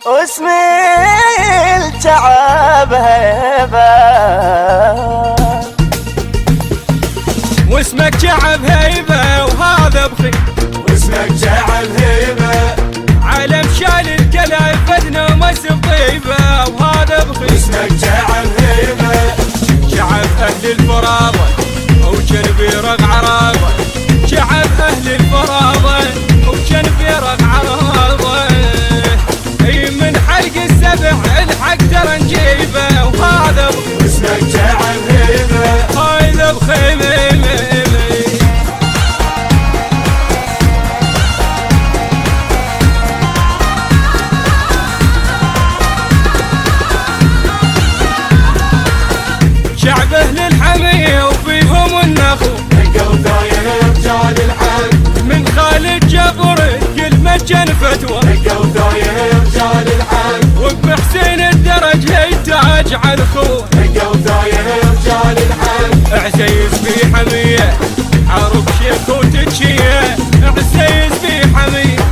واسمي التعب هيبة، واسمك شعب هيبة وهذا بخير، واسمك شعب هيبة، علم شال الكلا فدنا ومسب طيبة وهذا بخير. واسمك شعب هيبة، شعب أهل الفراضة وجنبيرق عراضة، شعب أهل الفراضة وجنبيرق عراضة، اي من حلق السبع الحق ترى نجيبه وهذا بخير. واسمك شعب هيبة، هذا بخير. شعب اهل الحمية وفيهم النخو، لقوا ثاير رجال الحق، من خالد جبر كلمة جنفتوه، لقوا ثاير رجال الحق، وبحسين الدرج هيتاج على خوه، لقوا ثاير رجال الحق، عسيس في حمية حارب شيخ وتجيه، عسيس في حمية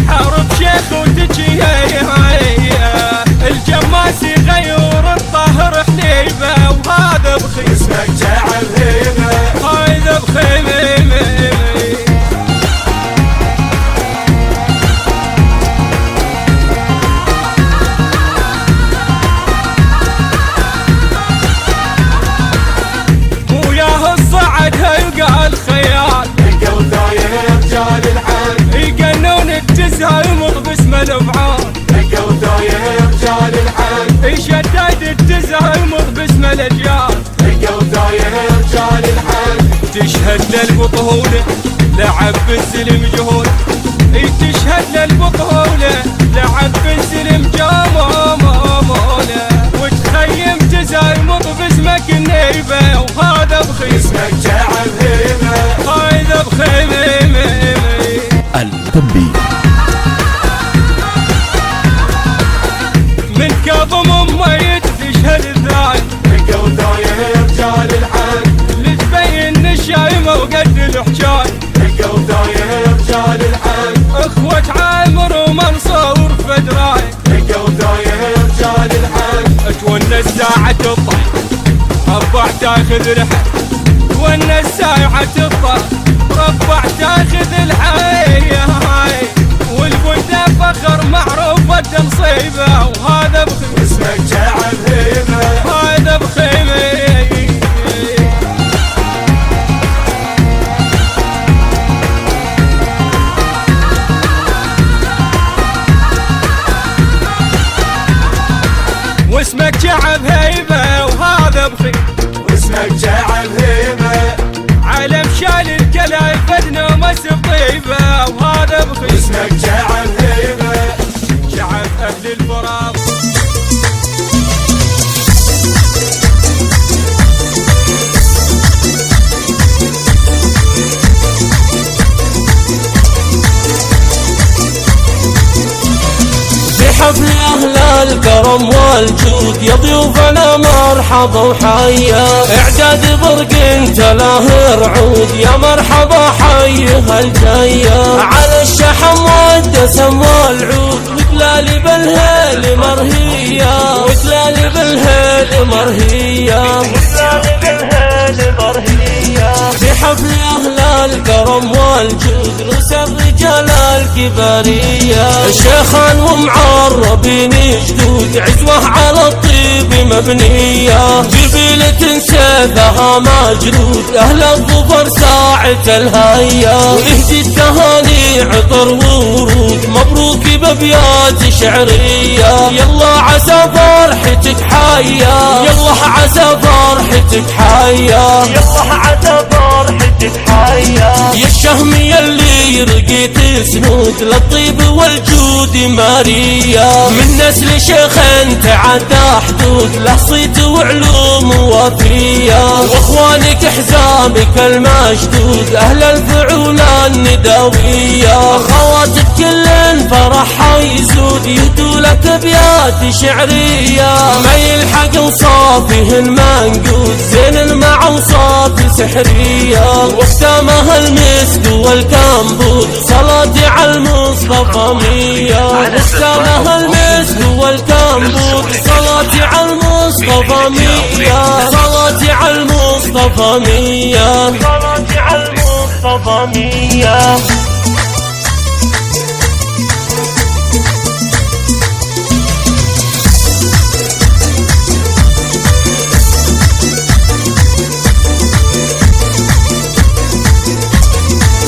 حارب شيخ وتجيه، الجماسي غيور الطاهر حليبه وهذا بخير. واسمك شعب هيبة، هذا بخير. وياه الصعد هيلقى الخيال، لقوا ثاير رجال الحق، يقنون الجزها يمض باسم الافعال، لقوا ثاير رجال الحق، يشدد الجزها يمض باسم الاجيال، لقوا ثاير رجال الحق، تشهد للبطولة لعب السلم جهود، تشهد للبطولة لعب السلم جامامولة، وتخيم جزاي مض باسمك النيبة وهذا بخير. واسمك شعب هيبة، هذا بخير. التنبيه من كظم ميت تشهد الذاي، لقوا ثاير رجال الحق، لتبين الشايمة وقد الحجاي، لقوا ثاير رجال الحق، اخوة عامر ومنصور فدراي، لقوا ثاير رجال الحق، تونس ساعة الضحك ربع تاخذ الحي، تونس ساعة الضحك ربع تاخذ الحي، والبلدة فخر معروفة تنصيبه وهذا بخير. واسمك شعب هيبة، هذا بخير. واسمك شعب هيبة وهذا بخير، واسمك شعب هيبة، علم شال الكلا فدنا ومسب طيبة وهذا بخير. واسمك شعب هيبة، شعب أهل الفراض بحفل أهل الكرم والجود يا ضيوفنا مرحبا وحيا، إعداد برق تلاهي رعود يا مرحبا حيها الجاية، على الشحم والدسم والعود وتلالي بالهيل مرهية، وتلالي بالهيل مرهية، وتلالي بالهيل مرهية، بحفل أهل الكرم والجود رؤوس الرجال الكبارية، شيخان ومعربين جدود عزوة على الطيب مبنية، جبيلة سيفها مجرود أهل الظفر ساعة الهيا، وإهدي التهاني عطر ورود مبروك بأبيات شعرية، يلا عسى فرحتك حيا، يلا عسى فرحتك حيا، يلا عسى فرحتك حيا، يا الشهم يلي رقيت سنود للطيب والجود ماريا، من نسل شيخ تعدى حدود له صيت وعلوم وفية، واخوانك حزامك المشدود اهل الفعول النداوية، خواتك كل فرح حيزود يهدوا لك ابيات شعرية، ما يلحق وصافه المنقود زين المع وصاف سحرية، واختامها المسك والكمبود صلاتي على المصطفى مية، واختامها المسك صلاتي على المصطفى مية، صلاتي على